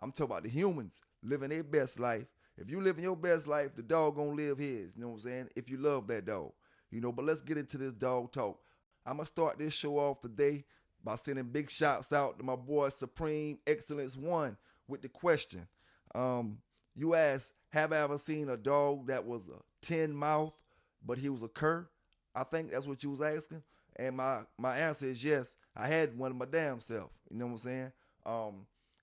I'm talking about the humans living their best life. If you living your best life, the dog gonna live his. You know what I'm saying? If you love that dog, But let's get into this dog talk. I'm gonna start this show off today by sending big shouts out to my boy Supreme Excellence One with the question. You asked, have I ever seen a dog that was a 10 mouth, but he was a cur? I think that's what you was asking. And my answer is yes. I had one of my damn self. You know what I'm saying?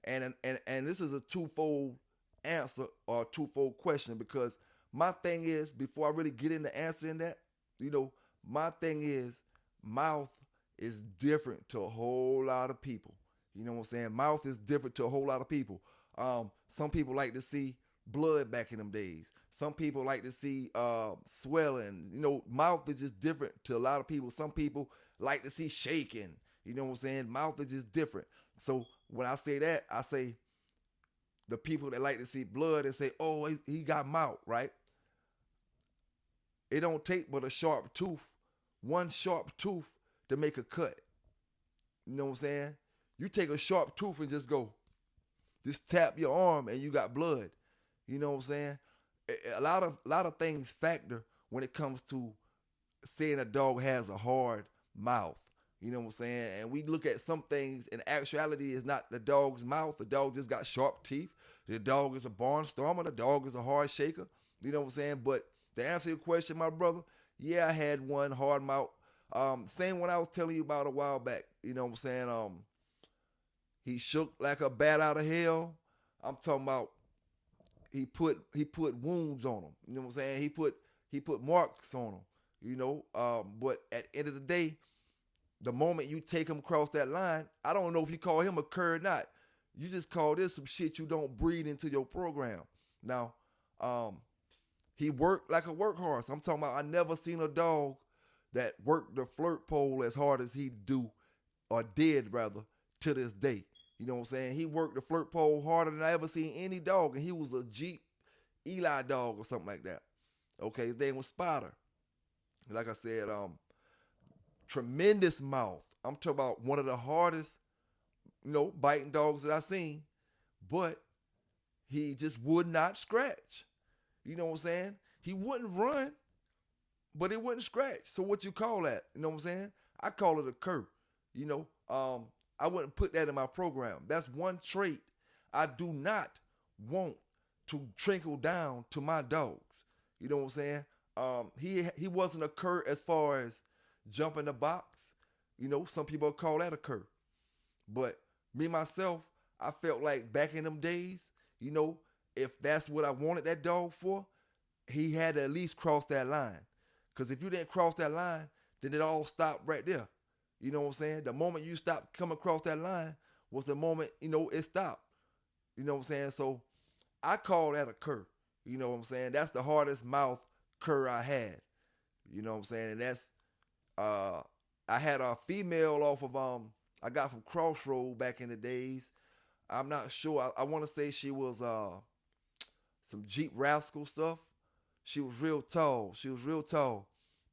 And this is a twofold answer or a twofold question, because my thing is, before I really get into answering that, my thing is, mouth is different to a whole lot of people. You know what I'm saying? Mouth is different to a whole lot of people. Some people like to see blood back in them days. Some people like to see swelling. Mouth is just different to a lot of people. Some people like to see shaking. You know what I'm saying? Mouth is just different. So when I say that, I say the people that like to see blood and say, oh, he got mouth, right? It don't take but a sharp tooth, one sharp tooth to make a cut. You know what I'm saying? You take a sharp tooth and just tap your arm and you got blood. You know what I'm saying? A lot of things factor when it comes to saying a dog has a hard mouth. You know what I'm saying? And we look at some things, in actuality, it's not the dog's mouth. The dog just got sharp teeth. The dog is a barnstormer. The dog is a hard shaker. You know what I'm saying? But to answer your question, my brother, yeah, I had one hard mouth. Same one I was telling you about a while back. You know what I'm saying? He shook like a bat out of hell. I'm talking about he put wounds on him. You know what I'm saying? He put marks on him. But at the end of the day, the moment you take him across that line, I don't know if you call him a cur or not. You just call this some shit you don't breed into your program. Now, he worked like a workhorse. I'm talking about I never seen a dog that worked the flirt pole as hard as he do, or did rather, to this day. You know what I'm saying? He worked the flirt pole harder than I ever seen any dog, and he was a Jeep Eli dog or something like that. Okay, his name was Spider. Like I said, tremendous mouth. I'm talking about one of the hardest, biting dogs that I seen, but he just would not scratch. You know what I'm saying? He wouldn't run, but he wouldn't scratch. So what you call that? You know what I'm saying? I call it a cur. I wouldn't put that in my program. That's one trait I do not want to trickle down to my dogs. You know what I'm saying? He wasn't a cur as far as jumping the box. Some people call that a cur. But me, myself, I felt like back in them days, if that's what I wanted that dog for, he had to at least cross that line. Because if you didn't cross that line, then it all stopped right there. You know what I'm saying? The moment you stopped coming across that line was the moment, it stopped. You know what I'm saying? So I call that a cur. You know what I'm saying? That's the hardest mouth cur I had. You know what I'm saying? And that's, I had a female off of, I got from Crossroad back in the days. I'm not sure. I want to say she was some Jeep Rascal stuff. She was real tall.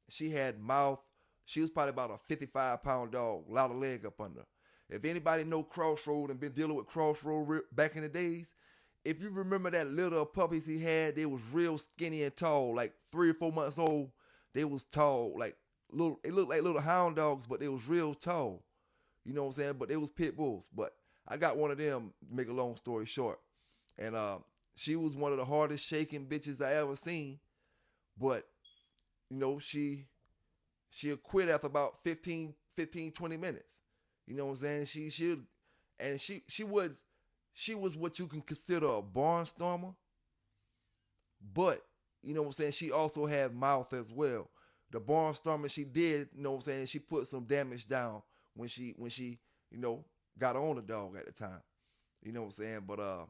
She had mouth. She was probably about a 55-pound dog, a lot of leg up under. If anybody know Crossroad and been dealing with Crossroad back in the days, if you remember that litter of puppies he had, they was real skinny and tall, like 3 or 4 months old. They was tall, like little. It looked like little hound dogs, but they was real tall. You know what I'm saying? But they was pit bulls. But I got one of them, to make a long story short. And she was one of the hardest shaking bitches I ever seen. But, she she'll quit after about 15, 20 minutes. You know what I'm saying? She was what you can consider a barnstormer. But, you know what I'm saying, she also had mouth as well. The barnstormer she did, you know what I'm saying, she put some damage down when she got on the dog at the time. You know what I'm saying? But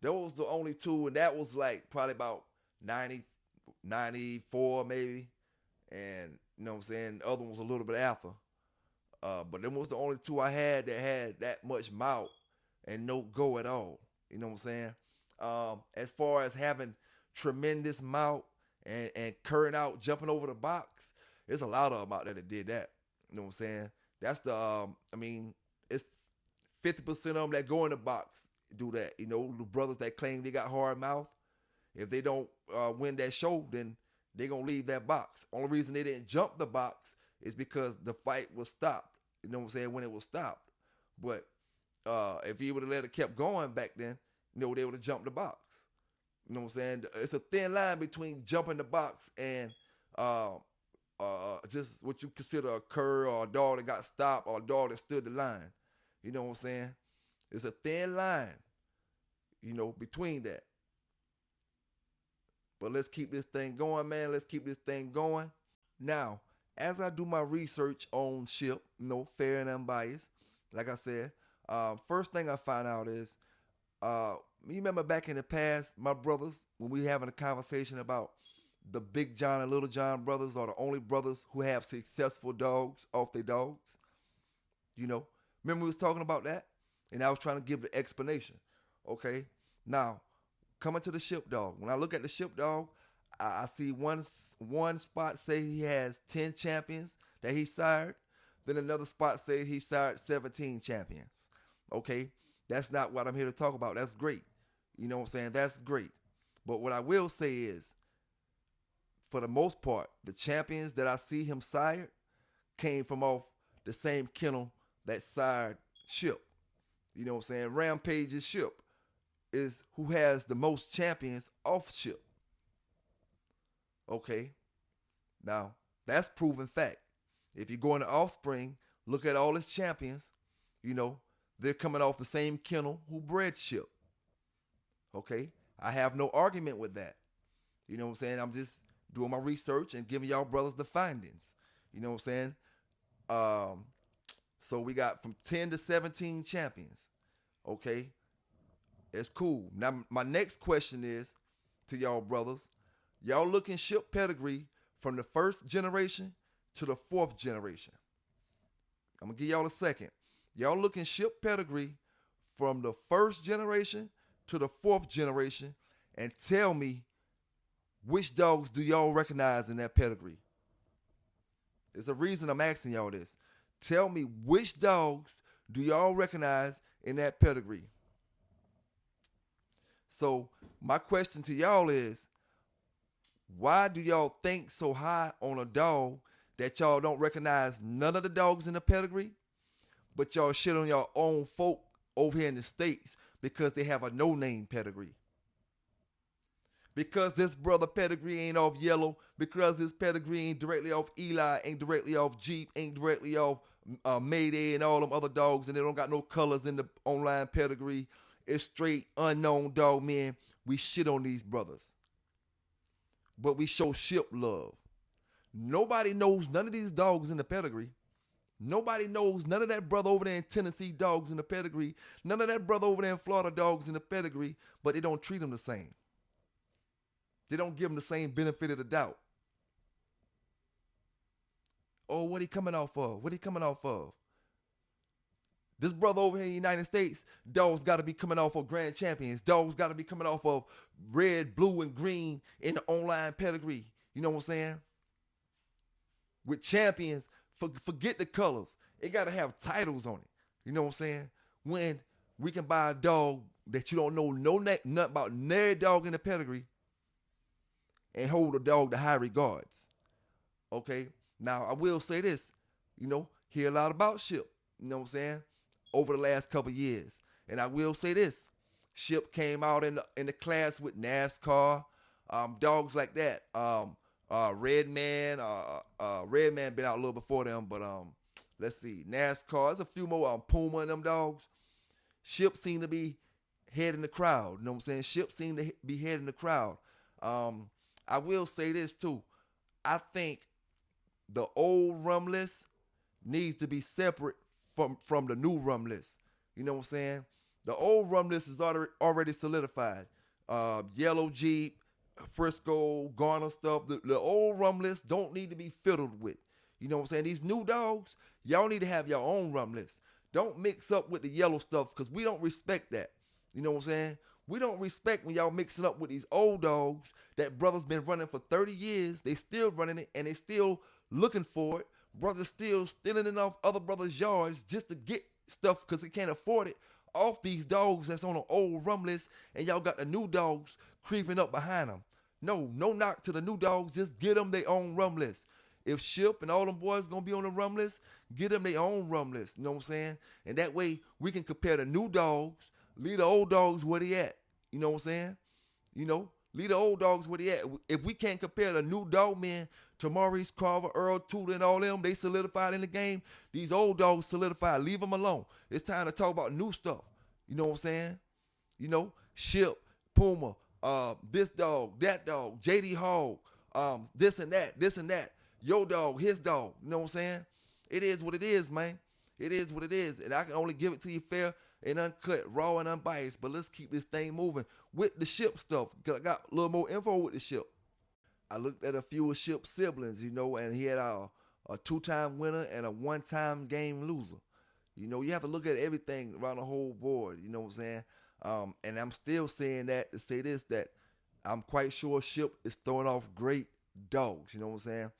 that was the only two, and that was like probably about 90, 94 maybe. And you know what I'm saying? The other one was a little bit after. But them was the only two I had that had that much mouth and no go at all. You know what I'm saying? As far as having tremendous mouth and curring out, jumping over the box, there's a lot of them out there that did that. You know what I'm saying? That's the, it's 50% of them that go in the box do that. You know, the brothers that claim they got hard mouth, if they don't win that show, then they gonna leave that box. Only reason they didn't jump the box is because the fight was stopped. You know what I'm saying? When it was stopped. But if he would have let it kept going back then, you know, they would have jumped the box. You know what I'm saying? It's a thin line between jumping the box and just what you consider a cur or a dog that got stopped or a dog that stood the line. You know what I'm saying? It's a thin line, you know, between that. But let's keep this thing going, man. Let's keep this thing going. Now, as I do my research on Ship, you know, fair and unbiased, like I said, first thing I find out is, you remember back in the past, my brothers, when we having a conversation about the Big John and Little John brothers are the only brothers who have successful dogs off their dogs. You know, remember we was talking about that? And I was trying to give the explanation. Okay, now, coming to the Ship dog. When I look at the Ship dog, I see one spot say he has 10 champions that he sired. Then another spot say he sired 17 champions. Okay, that's not what I'm here to talk about. That's great. You know what I'm saying? That's great. But what I will say is, for the most part, the champions that I see him sired came from off the same kennel that sired Ship. You know what I'm saying? Rampage's Ship is who has the most champions off Ship. Okay. Now, that's proven fact. If you go into Offspring, look at all his champions, you know, they're coming off the same kennel who bred Ship. Okay. I have no argument with that. You know what I'm saying? I'm just doing my research and giving y'all brothers the findings. You know what I'm saying? So we got from 10 to 17 champions. Okay. It's cool. Now, my next question is to y'all brothers. Y'all looking Ship pedigree from the first generation to the fourth generation. I'm going to give y'all a second. Y'all looking Ship pedigree from the first generation to the fourth generation, and tell me which dogs do y'all recognize in that pedigree. There's a reason I'm asking y'all this. Tell me which dogs do y'all recognize in that pedigree. So my question to y'all is, why do y'all think so high on a dog that y'all don't recognize none of the dogs in the pedigree, but y'all shit on your own folk over here in the States because they have a no-name pedigree? Because this brother pedigree ain't off Yellow, because his pedigree ain't directly off Eli, ain't directly off Jeep, ain't directly off Mayday and all them other dogs, and they don't got no colors in the online pedigree. It's straight unknown dog men. We shit on these brothers, but we show Ship love. Nobody knows none of these dogs in the pedigree. Nobody knows none of that brother over there in Tennessee dogs in the pedigree. None of that brother over there in Florida dogs in the pedigree, but they don't treat them the same. They don't give them the same benefit of the doubt. Oh, what he coming off of? What he coming off of? This brother over here in the United States, dogs got to be coming off of grand champions. Dogs got to be coming off of red, blue, and green in the online pedigree. You know what I'm saying? With champions, forget the colors. It got to have titles on it. You know what I'm saying? When we can buy a dog that you don't know nothing about, nary dog in the pedigree, and hold the dog to high regards. Okay? Now, I will say this. You know, hear a lot about Ship. You know what I'm saying? Over the last couple years. And I will say this. Ship came out in the class with NASCAR. Dogs like that. Redman. Redman been out a little before them. But let's see. NASCAR. There's a few more. Puma and them dogs. Ship seemed to be heading the crowd. You know what I'm saying? Ship seemed to be heading the crowd. I will say this too. I think the old rum list needs to be separate from the new rum list. You know what I'm saying? The old rum list is already solidified. Yellow Jeep, Frisco, Garner stuff. The old rum list don't need to be fiddled with. You know what I'm saying? These new dogs, y'all need to have your own rum list. Don't mix up with the yellow stuff because we don't respect that. You know what I'm saying? We don't respect when y'all mixing up with these old dogs that brothers been running for 30 years. They still running it and they still looking for it. Brothers still stealing it off other brothers' yards just to get stuff because they can't afford it. off these dogs that's on the old rum list, and y'all got the new dogs creeping up behind them. No knock to the new dogs. Just get them their own rum list. If Ship and all them boys gonna be on the rum list, get them their own rum list. You know what I'm saying? And that way we can compare the new dogs, leave the old dogs where they at. You know what I'm saying? You know, leave the old dogs where they at. If we can't compare the new dog men to Maurice Carver, Earl Tudor, and all them, they solidified in the game. These old dogs solidified. Leave them alone. It's time to talk about new stuff. You know what I'm saying? You know, Ship, Puma, this dog, that dog, JD Hogg, this and that. Your dog, his dog. You know what I'm saying? It is what it is, man. It is what it is. And I can only give it to you fair and uncut, raw and unbiased. But let's keep this thing moving with the Ship stuff. I got a little more info with the Ship. I looked at a few of Ship's siblings, you know, and he had a two-time winner and a one-time game loser. You know, you have to look at everything around the whole board, you know what I'm saying? And I'm still saying that to say this, that I'm quite sure Ship is throwing off great dogs, you know what I'm saying?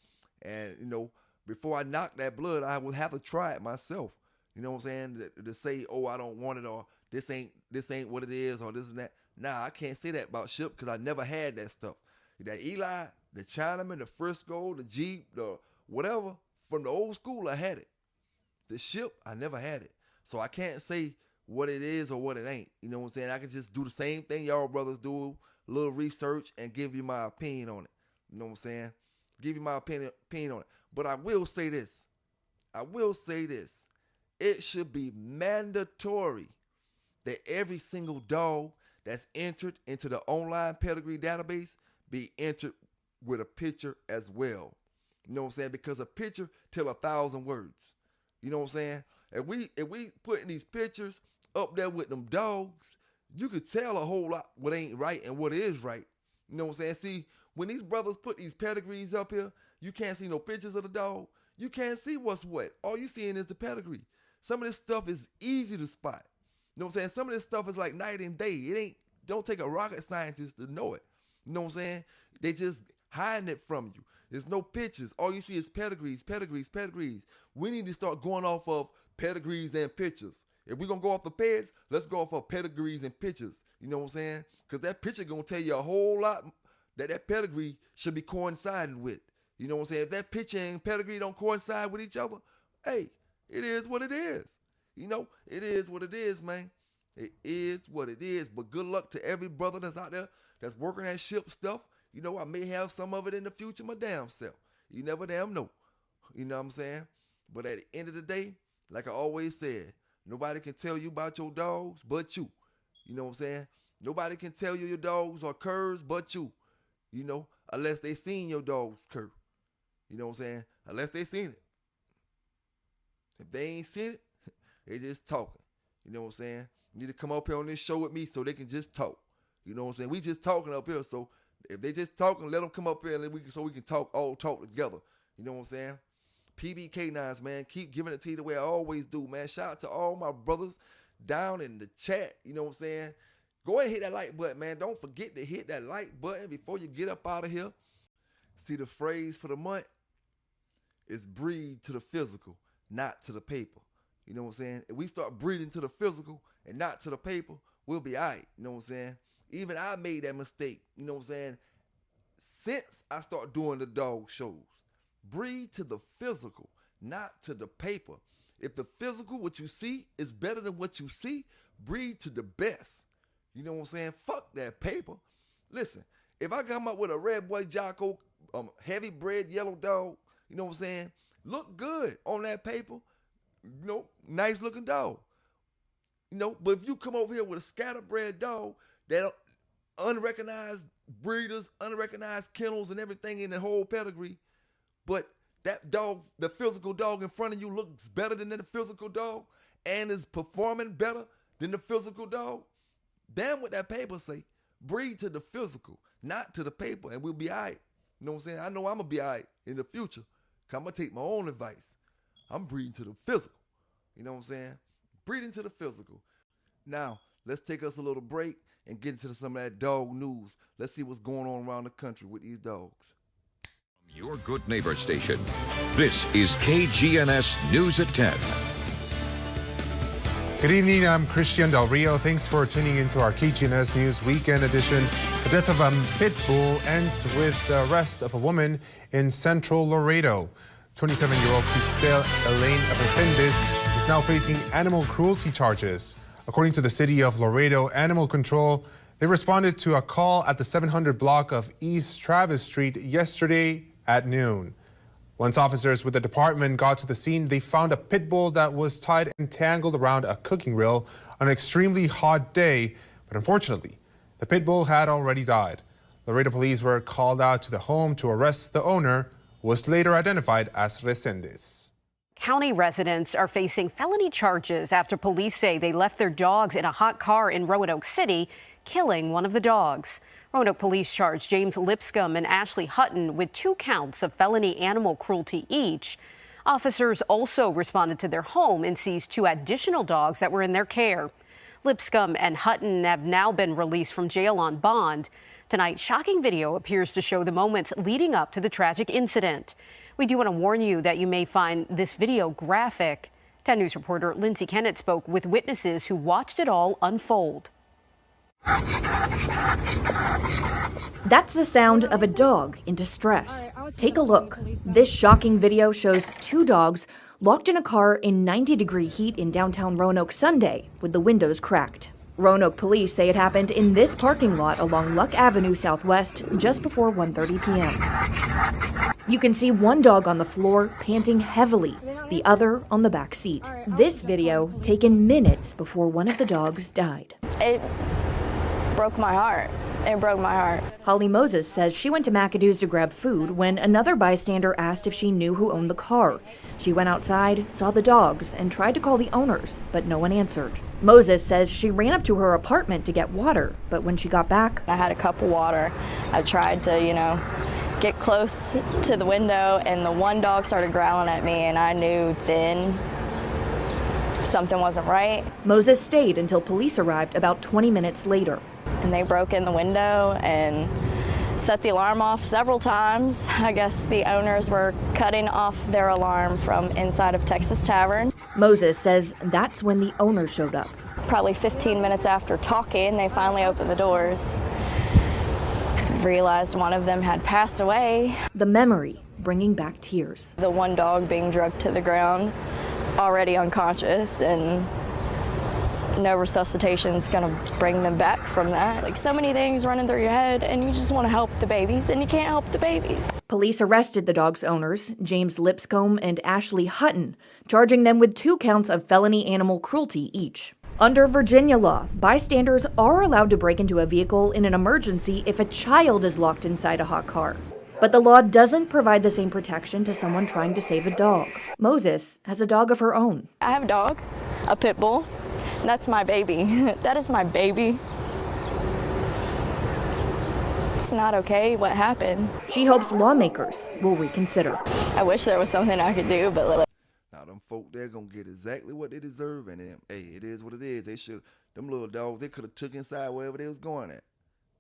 And, you know, before I knock that blood, I would have to try it myself. You know what I'm saying? To say, oh, I don't want it, or this ain't what it is, or this and that. Nah, I can't say that about Ship because I never had that stuff. That Eli, the Chinaman, the Frisco, the Jeep, the whatever, from the old school, I had it. The Ship, I never had it. So I can't say what it is or what it ain't. You know what I'm saying? I can just do the same thing y'all brothers do, a little research, and give you my opinion on it. You know what I'm saying? Give you my opinion on it. But I will say this. It should be mandatory that every single dog that's entered into the online pedigree database be entered with a picture as well. You know what I'm saying? Because a picture tell 1,000 words. You know what I'm saying? If we putting these pictures up there with them dogs, you could tell a whole lot what ain't right and what is right. You know what I'm saying? See, when these brothers put these pedigrees up here, you can't see no pictures of the dog. You can't see what's what. All you seeing is the pedigree. Some of this stuff is easy to spot. You know what I'm saying? Some of this stuff is like night and day. Don't take a rocket scientist to know it. You know what I'm saying? They just hiding it from you. There's no pictures. All you see is pedigrees. We need to start going off of pedigrees and pictures. If we're going to go off the peds, let's go off of pedigrees and pictures. You know what I'm saying? Because that picture going to tell you a whole lot that pedigree should be coinciding with. You know what I'm saying? If that picture and pedigree don't coincide with each other, hey, it is what it is. You know, it is what it is, man. It is what it is. But good luck to every brother that's out there that's working that Ship stuff. You know, I may have some of it in the future, my damn self. You never damn know. You know what I'm saying? But at the end of the day, like I always said, nobody can tell you about your dogs but you. You know what I'm saying? Nobody can tell you your dogs are curs but you. You know, unless they seen your dog's cur. You know what I'm saying? Unless they seen it. If they ain't seen it, they just talking. You know what I'm saying? You need to come up here on this show with me so they can just talk. You know what I'm saying? We just talking up here, so if they just talking, let them come up here and we can talk together. You know what I'm saying? PBK9s, man, keep giving it to you the way I always do, man. Shout out to all my brothers down in the chat. You know what I'm saying? Go ahead and hit that like button, man. Don't forget to hit that like button before you get up out of here. See, the phrase for the month is breed to the physical, not to the paper. You know what I'm saying? If we start breeding to the physical and not to the paper, we'll be all right. You know what I'm saying? Even I made that mistake. You know what I'm saying? Since I start doing the dog shows, breed to the physical, not to the paper. If the physical, what you see, is better than what you see, breed to the best. You know what I'm saying? Fuck that paper. Listen, if I come up with a red boy Jocko, heavy bred yellow dog, you know what I'm saying? Look good on that paper. You know, nice looking dog. You know, but if you come over here with a scatterbred dog that unrecognized breeders, unrecognized kennels and everything in the whole pedigree, but that dog, the physical dog in front of you looks better than the physical dog and is performing better than the physical dog, damn what that paper say. Breed to the physical, not to the paper, and we'll be all right. You know what I'm saying? I know I'm going to be all right in the future. Cause I'm going to take my own advice. I'm breeding to the physical. You know what I'm saying? Breeding to the physical. Now, let's take us a little break and get into some of that dog news. Let's see what's going on around the country with these dogs. Your good neighbor station. This is KGNS News at 10. Good evening, I'm Christian Del Rio. Thanks for tuning into our KGNS News Weekend Edition. The death of a pit bull ends with the arrest of a woman in central Laredo. 27-year-old Cristel Elaine Resendez is now facing animal cruelty charges. According to the city of Laredo Animal Control, they responded to a call at the 700 block of East Travis Street yesterday at noon. Once officers with the department got to the scene, they found a pit bull that was tied and tangled around a cooking grill on an extremely hot day. But unfortunately, the pit bull had already died. Laredo police were called out to the home to arrest the owner, who was later identified as Resendez. County residents are facing felony charges after police say they left their dogs in a hot car in Roanoke City, killing one of the dogs. Roanoke police charged James Lipscomb and Ashley Hutton with 2 counts of felony animal cruelty each. Officers also responded to their home and seized 2 additional dogs that were in their care. Lipscomb and Hutton have now been released from jail on bond. Tonight, shocking video appears to show the moments leading up to the tragic incident. We do want to warn you that you may find this video graphic. 10 News reporter Lindsay Kennett spoke with witnesses who watched it all unfold. That's the sound of a dog in distress. Take a look. This shocking video shows 2 dogs locked in a car in 90-degree heat in downtown Roanoke Sunday with the windows cracked. Roanoke police say it happened in this parking lot along Luck Avenue Southwest just before 1:30 p.m. You can see one dog on the floor panting heavily, the other on the back seat. This video taken minutes before one of the dogs died. It broke my heart. It broke my heart. Holly Moses says she went to McAdoo's to grab food when another bystander asked if she knew who owned the car. She went outside, saw the dogs, and tried to call the owners, but no one answered. Moses says she ran up to her apartment to get water, but when she got back, I had a cup of water. I tried to, get close to the window, and the one dog started growling at me, and I knew then something wasn't right. Moses stayed until police arrived about 20 minutes later. And they broke in the window and set the alarm off several times. I guess the owners were cutting off their alarm from inside of Texas Tavern. Moses says that's when the owner showed up. Probably 15 minutes after talking, they finally opened the doors. Realized one of them had passed away. The memory bringing back tears. The one dog being drugged to the ground, already unconscious, and no resuscitation's gonna bring them back from that. Like, so many things running through your head, and you just want to help the babies, and you can't help the babies. Police arrested the dog's owners, James Lipscomb and Ashley Hutton, charging them with 2 counts of felony animal cruelty each. Under Virginia law, bystanders are allowed to break into a vehicle in an emergency if a child is locked inside a hot car. But the law doesn't provide the same protection to someone trying to save a dog. Moses has a dog of her own. I have a dog, a pit bull. That's my baby. That is my baby. It's not okay what happened. She hopes lawmakers will reconsider. I wish there was something I could do, but Now them folk, they're gonna get exactly what they deserve, and then, hey, it is what it is. They should, them little dogs, they could have took inside wherever they was going at.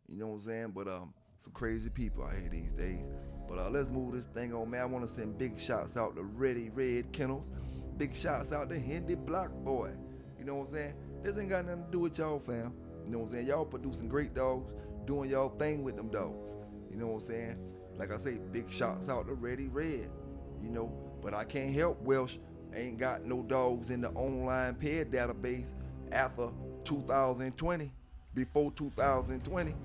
You know what I'm saying? But some crazy people out here these days. But let's move this thing on, man. I want to send big shouts out to Ready Red Kennels. Big shouts out to Hindi Block Boy. You know what I'm saying? This ain't got nothing to do with y'all, fam. You know what I'm saying? Y'all producing great dogs, doing y'all thing with them dogs. You know what I'm saying? Like I say, big shouts out to Ready Red. You know, but I can't help Welsh ain't got no dogs in the online pet database after 2020, before 2020.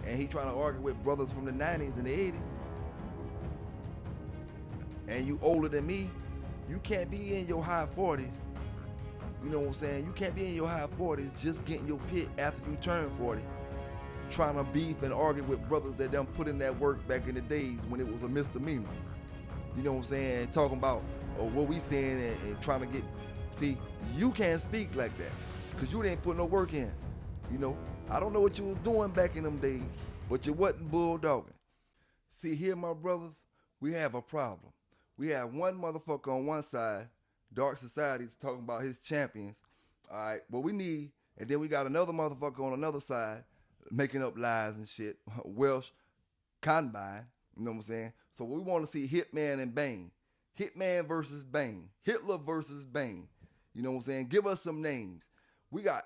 And he trying to argue with brothers from the 90s and the 80s. And you older than me, you can't be in your high 40s. You know what I'm saying? You can't be in your high 40s just getting your pit after you turn 40. Trying to beef and argue with brothers that done put in that work back in the days when it was a misdemeanor. You know what I'm saying? And talking about what we saying and trying to get... See, you can't speak like that because you didn't put no work in. You know, I don't know what you was doing back in them days, but you wasn't bulldogging. See here, my brothers, we have a problem. We have one motherfucker on one side, Dark Society's talking about his champions. All right, what we need, and then we got another motherfucker on another side making up lies and shit. Welsh Combine, you know what I'm saying? So we want to see Hitman and Bane. Hitman versus Bane. Hitler versus Bane. You know what I'm saying? Give us some names. We got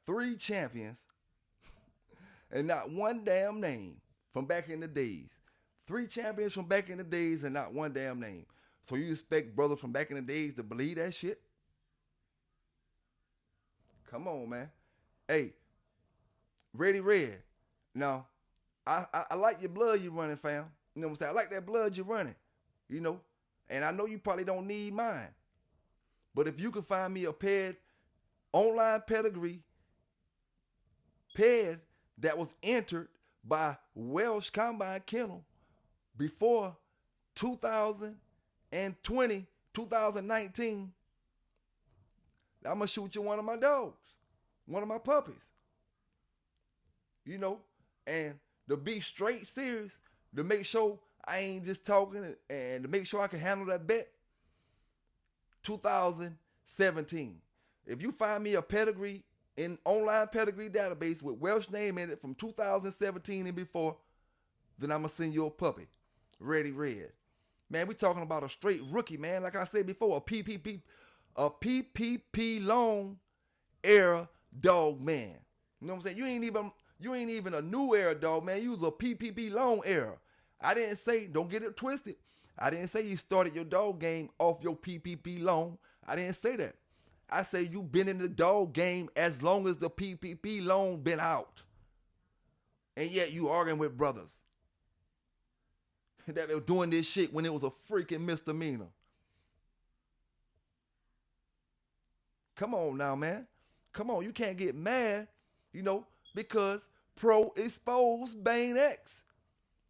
3 champions and not one damn name from back in the days. 3 champions from back in the days and not one damn name. So you expect brothers from back in the days to believe that shit? Come on, man. Hey, Ready Red. Now, I like your blood you running, fam. You know what I'm saying? I like that blood you running, you know. And I know you probably don't need mine. But if you can find me a paired online pedigree paired that was entered by Welsh Combine Kennel before 2020, 2019, I'm going to shoot you one of my dogs, one of my puppies. You know, and to be straight serious, to make sure I ain't just talking and to make sure I can handle that bet, 2017. If you find me a pedigree in online pedigree database with Welsh name in it from 2017 and before, then I'm going to send you a puppy, Ready Red. Man, we talking about a straight rookie, man. Like I said before, a PPP loan era dog, man. You know what I'm saying? You ain't even a new era dog, man. You was a PPP loan era. I didn't say, don't get it twisted. I didn't say you started your dog game off your PPP loan. I didn't say that. I say you been in the dog game as long as the PPP loan been out. And yet you arguing with brothers that were doing this shit when it was a freaking misdemeanor. Come on now, man. Come on, you can't get mad, you know, because Pro exposed Bane X.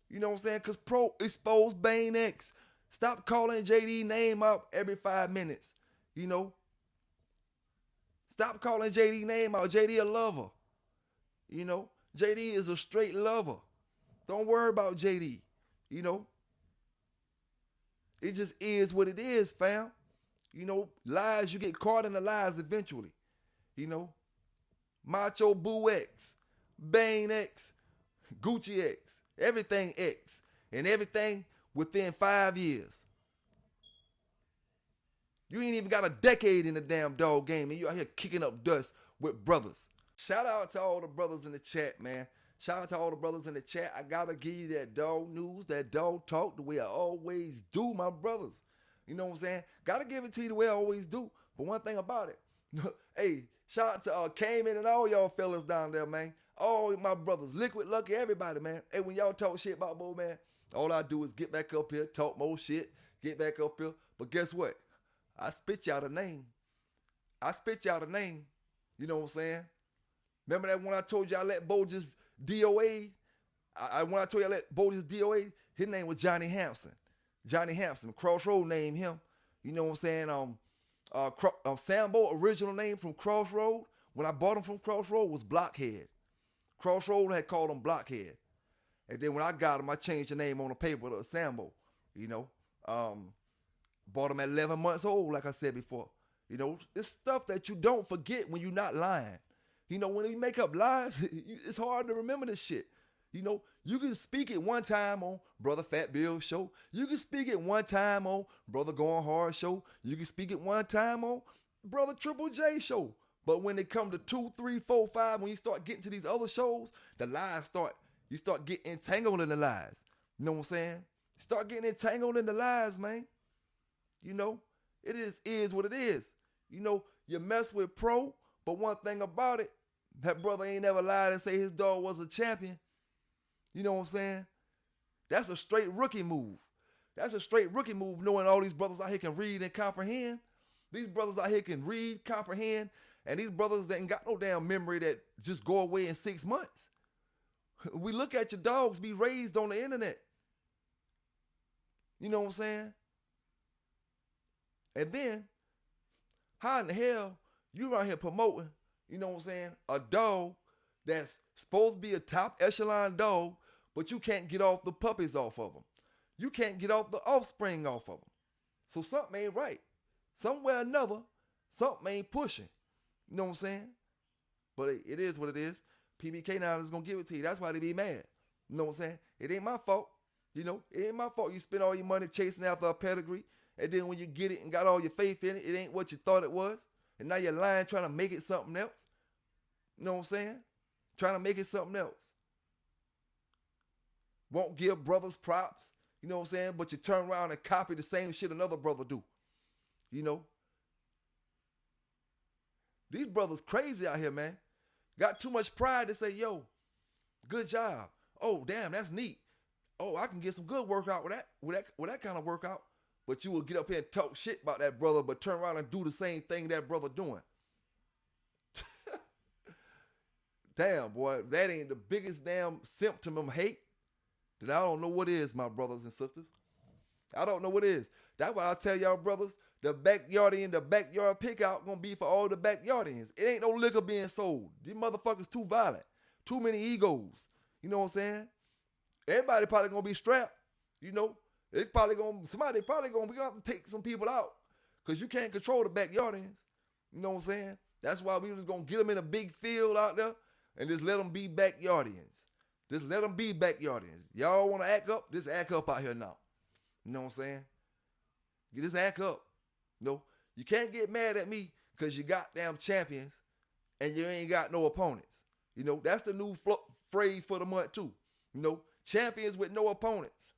You know what I'm saying? Because Pro exposed Bane X. Stop calling JD name out every 5 minutes, you know. Stop calling JD name out. JD a lover, you know. JD is a straight lover. Don't worry about JD, you know. It just is what it is, fam. You know, lies, you get caught in the lies eventually. You know, Macho Boo X, Bane X, Gucci X, everything X, and everything within 5 years. You ain't even got a decade in the damn dog game, and you out here kicking up dust with brothers. Shout out to all the brothers in the chat, man. Shout out to all the brothers in the chat. I gotta give you that dog news, that dog talk, the way I always do, my brothers. You know what I'm saying? Gotta give it to you the way I always do. But one thing about it, hey, shout out to Cayman and all y'all fellas down there, man. All my brothers, Liquid, Lucky, everybody, man. Hey, when y'all talk shit about Bo, man, all I do is get back up here, talk more shit, get back up here. But guess what? I spit y'all the name. You know what I'm saying? Remember that when I told you I let Bo just DOA? When I told you I let Bo just DOA, his name was Johnny Hampson. Johnny Hampson, Crossroad named him. You know what I'm saying? Sambo, original name from Crossroad, when I bought him from Crossroad, was Blockhead. Crossroad had called him Blockhead. And then when I got him, I changed the name on the paper to Sambo. You know, bought him at 11 months old, like I said before. You know, it's stuff that you don't forget when you're not lying. You know, when you make up lies, it's hard to remember this shit. You know, you can speak it one time on Brother Fat Bill show. You can speak it one time on Brother Going Hard show. You can speak it one time on Brother Triple J show. But when it come to 2, 3, 4, 5, when you start getting to these other shows, the lies you start getting entangled in the lies. You know what I'm saying? Start getting entangled in the lies, man. You know, it is what it is. You know, you mess with Pro, but one thing about it, that brother ain't never lied and say his dog was a champion. You know what I'm saying? That's a straight rookie move. That's a straight rookie move, knowing all these brothers out here can read and comprehend. These brothers out here can read, comprehend, and these brothers that ain't got no damn memory that just go away in 6 months. We look at your dogs be raised on the internet. You know what I'm saying? And then, how in the hell you out here promoting, you know what I'm saying, a dog that's supposed to be a top echelon dog, but you can't get off the puppies off of them. You can't get off the offspring off of them. So something ain't right. Somewhere or another, something ain't pushing. You know what I'm saying? But it is what it is. PBK now is going to give it to you. That's why they be mad. You know what I'm saying? It ain't my fault. You know, it ain't my fault you spend all your money chasing after a pedigree And then when you get it and got all your faith in it, it ain't what you thought it was. And now you're lying trying to make it something else. You know what I'm saying? Trying to make it something else. Won't give brothers props, you know what I'm saying? But you turn around and copy the same shit another brother do. You know? These brothers crazy out here, man. Got too much pride to say, yo, good job. Oh, damn, that's neat. Oh, I can get some good workout with that kind of workout. But you will get up here and talk shit about that brother, but turn around and do the same thing that brother doing. Damn, boy, that ain't the biggest damn symptom of hate. Then I don't know what is, my brothers and sisters. I don't know what is. That's why I tell y'all brothers, the backyardian, the backyard pickout gonna be for all the backyardians. It ain't no liquor being sold. These motherfuckers too violent. Too many egos. You know what I'm saying? Everybody probably gonna be strapped. You know, somebody probably gonna be able to take some people out. Cause you can't control the backyardians. You know what I'm saying? That's why we was gonna get them in a big field out there and just let them be backyardians. Just let them be backyardians. Y'all wanna act up? Just act up out here now. You know what I'm saying? Just act up. You know, you can't get mad at me because you got damn champions and you ain't got no opponents. You know, that's the new phrase for the month too. You know, champions with no opponents.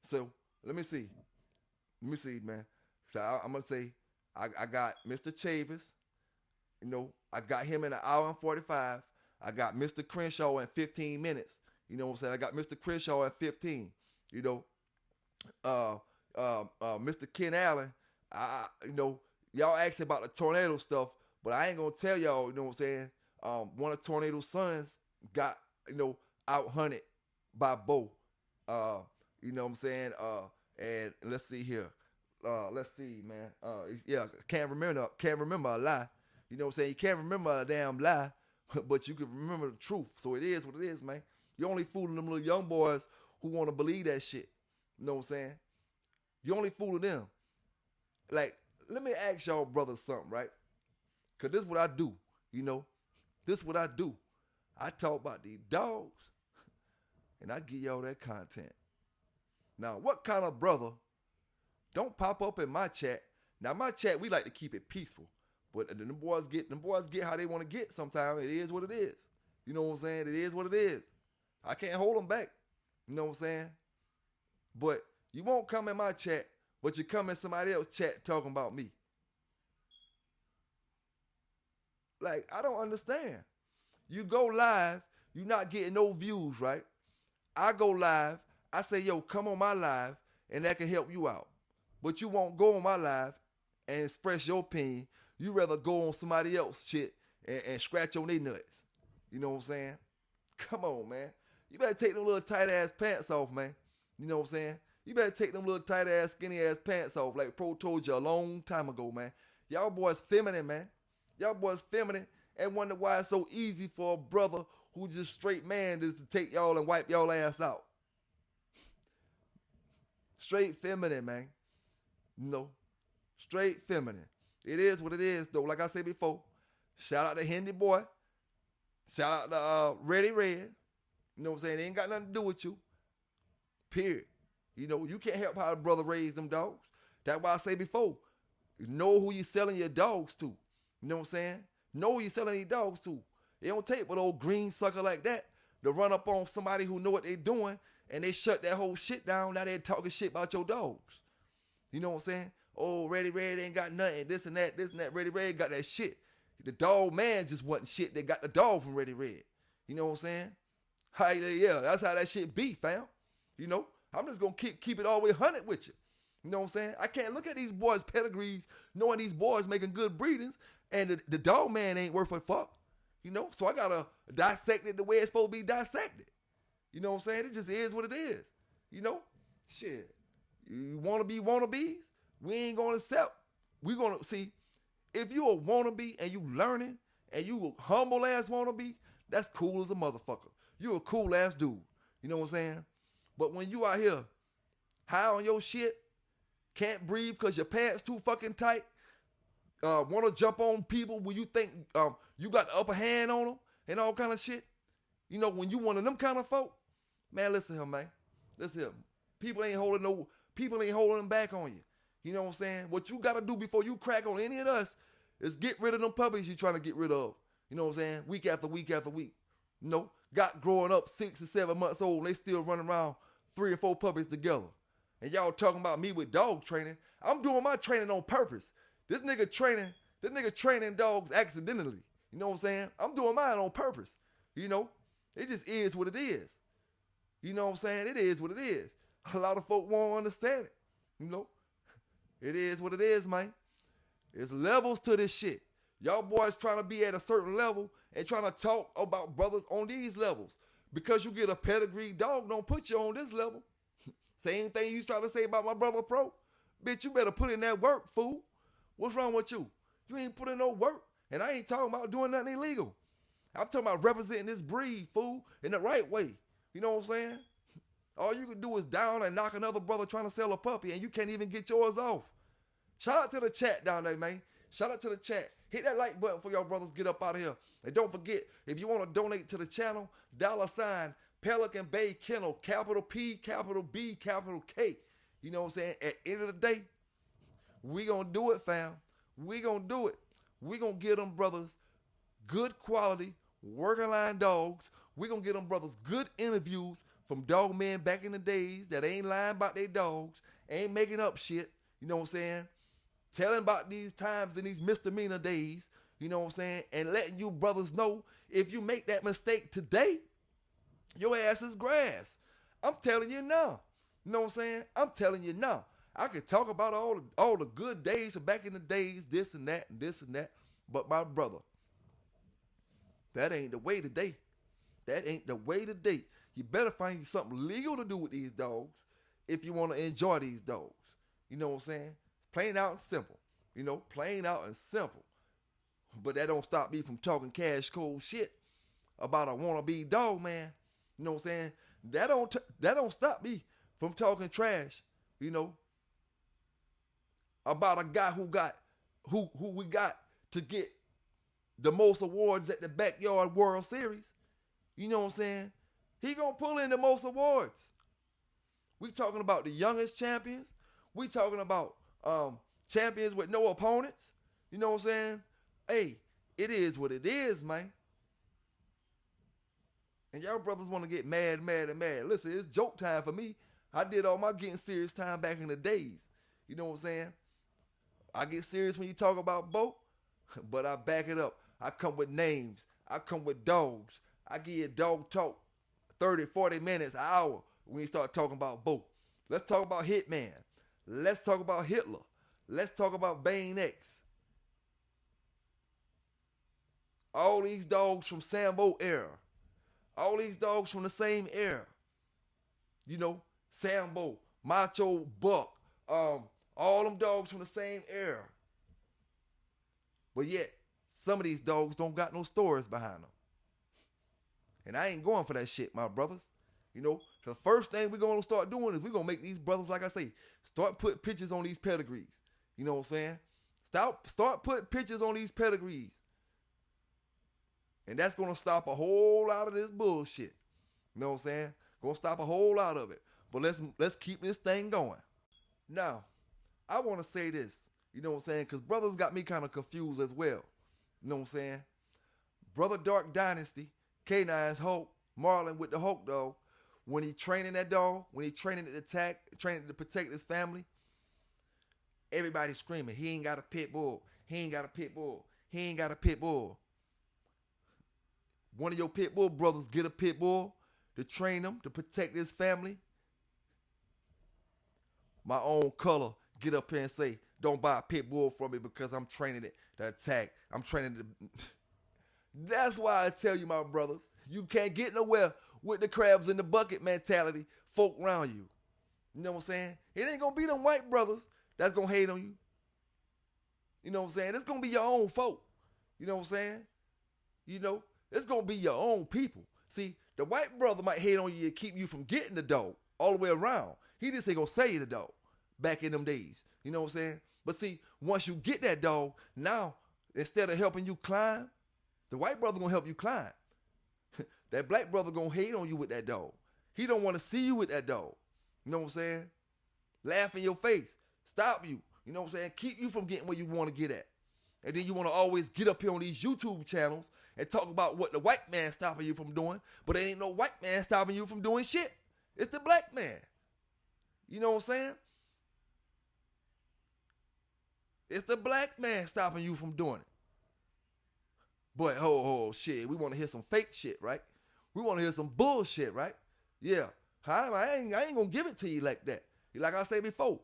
So let me see, man. So I'm gonna say I got Mr. Chavis. You know, I got him in an hour and 45. I got Mr. Crenshaw in 15 minutes. You know what I'm saying? I got Mr. Crenshaw at 15. You know, Mr. Ken Allen. You know, y'all asked about the tornado stuff, but I ain't gonna tell y'all. You know what I'm saying? One of Tornado's sons got, you know, out hunted by Bo. You know what I'm saying? And let's see here. Let's see, man. Yeah, can't remember a lie. You know what I'm saying? You can't remember a damn lie, but you can remember the truth. So it is what it is, man. You only fooling them little young boys who want to believe that shit. You know what I'm saying? You only fooling them. Like, let me ask y'all brothers something, right? Because this is what I do, you know? This is what I do. I talk about these dogs, and I give y'all that content. Now, what kind of brother don't pop up in my chat? Now, my chat, we like to keep it peaceful. But them boys get how they want to get sometimes. It is what it is. You know what I'm saying? It is what it is. I can't hold them back. You know what I'm saying? But you won't come in my chat, but you come in somebody else's chat talking about me. Like, I don't understand. You go live, you're not getting no views, right? I go live, I say, yo, come on my live, and that can help you out. But you won't go on my live and express your opinion. You rather go on somebody else's shit and scratch on their nuts. You know what I'm saying? Come on, man. You better take them little tight-ass pants off, man. You know what I'm saying? You better take them little tight-ass, skinny-ass pants off like Pro told you a long time ago, man. Y'all boys feminine, man. Y'all boys feminine and wonder why it's so easy for a brother who just straight man just to take y'all and wipe y'all ass out. Straight feminine, man. You know, straight feminine. It is what it is, though. Like I said before, shout out to Hendy Boy. Shout out to Ready Red. You know what I'm saying? They ain't got nothing to do with you. Period. You know, you can't help how the brother raised them dogs. That's why I say before, know who you selling your dogs to. You know what I'm saying? Know who you selling your dogs to. It don't take but old green sucker like that to run up on somebody who know what they doing and they shut that whole shit down. Now they talking shit about your dogs. You know what I'm saying? Oh, Ready Red ain't got nothing. This and that. Ready Red got that shit. The dog man just wasn't shit. They got the dog from Ready Red. You know what I'm saying? Yeah, that's how that shit be, fam. You know, I'm just gonna keep it all the way 100 with you. You know what I'm saying? I can't look at these boys' pedigrees knowing these boys making good breedings and the dog man ain't worth a fuck. You know, so I gotta dissect it the way it's supposed to be dissected. You know what I'm saying? It just is what it is. You know? Shit. You wanna be wannabes? We ain't gonna accept. We gonna see, if you a wannabe and you learning and you a humble ass wannabe, that's cool as a motherfucker. You a cool ass dude. You know what I'm saying? But when you out here high on your shit, can't breathe because your pants too fucking tight, want to jump on people when you think you got the upper hand on them and all kind of shit. You know, when you one of them kind of folk, man, listen here, man. Listen, people ain't holding them back on you. You know what I'm saying? What you gotta do before you crack on any of us is get rid of them puppies you trying to get rid of. You know what I'm saying? Week after week after week. You know, got growing up 6 or 7 months old, and they still running around 3 or 4 puppies together. And y'all talking about me with dog training. I'm doing my training on purpose. This nigga training dogs accidentally. You know what I'm saying? I'm doing mine on purpose. You know, it just is what it is. You know what I'm saying? It is what it is. A lot of folk won't understand it. You know, it is what it is, man. There's levels to this shit. Y'all boys trying to be at a certain level and trying to talk about brothers on these levels. Because you get a pedigree dog, don't put you on this level. Same thing you try to say about my brother Pro. Bitch, you better put in that work, fool. What's wrong with you? You ain't put in no work. And I ain't talking about doing nothing illegal. I'm talking about representing this breed, fool, in the right way. You know what I'm saying? All you can do is down and knock another brother trying to sell a puppy, and you can't even get yours off. Shout out to the chat down there, man. Shout out to the chat. Hit that like button for y'all brothers get up out of here. And don't forget, if you want to donate to the channel, $ Pelican Bay Kennel, capital P, capital B, capital K. You know what I'm saying? At the end of the day, we going to do it, fam. We going to do it. We going to give them brothers good quality, working line dogs. We going to give them brothers good interviews from dog men back in the days that ain't lying about their dogs, ain't making up shit. You know what I'm saying? Telling about these times and these misdemeanor days, you know what I'm saying? And letting you brothers know if you make that mistake today, your ass is grass. I'm telling you now. You know what I'm saying? I'm telling you now. I could talk about all the good days from back in the days, this and that and this and that. But my brother, that ain't the way today. That ain't the way today. You better find you something legal to do with these dogs if you want to enjoy these dogs. You know what I'm saying? Plain out and simple. You know, plain out and simple. But that don't stop me from talking cash cold shit about a wannabe dog, man. You know what I'm saying? That don't stop me from talking trash, you know, about a guy who we got to get the most awards at the Backyard World Series. You know what I'm saying? He gonna pull in the most awards. We talking about the youngest champions. We talking about champions with no opponents. You know what I'm saying? Hey, it is what it is, man. And y'all brothers want to get mad. Listen, it's joke time for me. I did all my getting serious time back in the days. You know what I'm saying? I get serious when you talk about Bo, but I back it up. I come with names. I come with dogs. I give you dog talk 30, 40 minutes, an hour when you start talking about Bo. Let's talk about Hitman. Let's talk about Hitler. Let's talk about Bane X. All these dogs from Sambo era. All these dogs from the same era. You know, Sambo, Macho, Buck, all them dogs from the same era. But yet, some of these dogs don't got no stories behind them. And I ain't going for that shit, my brothers. You know, the first thing we're going to start doing is we're going to make these brothers, like I say, start putting pictures on these pedigrees. You know what I'm saying? Start putting pictures on these pedigrees. And that's going to stop a whole lot of this bullshit. You know what I'm saying? Going to stop a whole lot of it. But let's keep this thing going. Now, I want to say this. You know what I'm saying? Because brothers got me kind of confused as well. You know what I'm saying? Brother Dark Dynasty, K9's Hulk, Marlon with the Hulk dog, when he training that dog, when he training to attack, training to protect his family, everybody screaming, he ain't got a pit bull. He ain't got a pit bull. He ain't got a pit bull. One of your pit bull brothers get a pit bull to train him to protect his family. My own color get up here and say, don't buy a pit bull from me because I'm training it to attack. I'm training to... That's why I tell you, my brothers, you can't get nowhere with the crabs in the bucket mentality folk around you. You know what I'm saying? It ain't going to be them white brothers that's going to hate on you. You know what I'm saying? It's going to be your own folk. You know what I'm saying? You know, it's going to be your own people. See, the white brother might hate on you to keep you from getting the dough all the way around. He just ain't going to sell you the dough back in them days. You know what I'm saying? But see, once you get that dog, now, instead of helping you climb, the white brother going to help you climb. That black brother going to hate on you with that dog. He don't want to see you with that dog. You know what I'm saying? Laugh in your face. Stop you. You know what I'm saying? Keep you from getting where you want to get at. And then you want to always get up here on these YouTube channels and talk about what the white man stopping you from doing, but there ain't no white man stopping you from doing shit. It's the black man. You know what I'm saying? It's the black man stopping you from doing it. But, shit, we want to hear some fake shit, right? We want to hear some bullshit, right? Yeah. I ain't going to give it to you like that. Like I said before,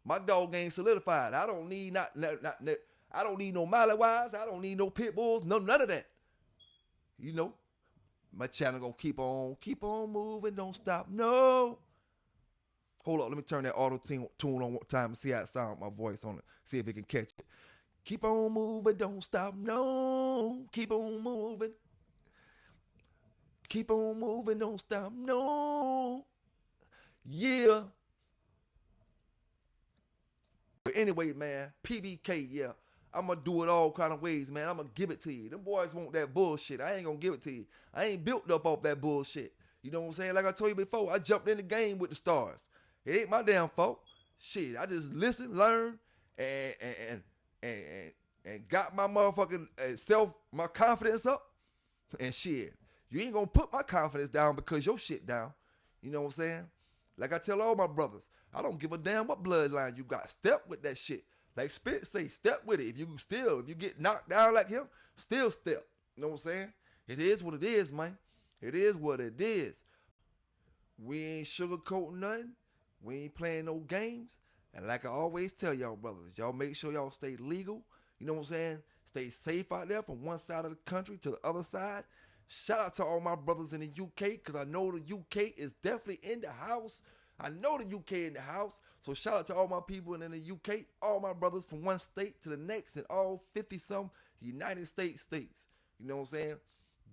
my dog ain't solidified. I don't need I don't need no Malawites. I don't need no pit bulls. None of that. You know, my channel gonna keep on moving. Don't stop. No. Hold on. Let me turn that auto tune on one time and see how it sounds. My voice on it. See if it can catch it. Keep on moving. Don't stop. No. Keep on moving. Keep on moving. Don't stop. No. Yeah. But anyway, man, PBK, yeah. I'm going to do it all kind of ways, man. I'm going to give it to you. Them boys want that bullshit. I ain't going to give it to you. I ain't built up off that bullshit. You know what I'm saying? Like I told you before, I jumped in the game with the stars. It ain't my damn fault. Shit, I just listened, learned, and got my motherfucking my confidence up. And shit, you ain't going to put my confidence down because your shit down. You know what I'm saying? Like I tell all my brothers, I don't give a damn what bloodline you got. Step with that shit. Like Spit say, step with it. If you get knocked down like him, still step. You know what I'm saying? It is what it is, man. It is what it is. We ain't sugarcoating nothing. We ain't playing no games. And like I always tell y'all brothers, y'all make sure y'all stay legal. You know what I'm saying? Stay safe out there from one side of the country to the other side. Shout out to all my brothers in the UK, because I know the UK is definitely in the house. I know the UK in the house. So shout out to all my people in the UK, all my brothers from one state to the next, and all 50-some United States. You know what I'm saying?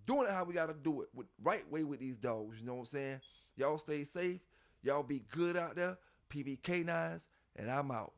Doing it how we got to do it, with right way with these dogs. You know what I'm saying? Y'all stay safe. Y'all be good out there. PBK9s, and I'm out.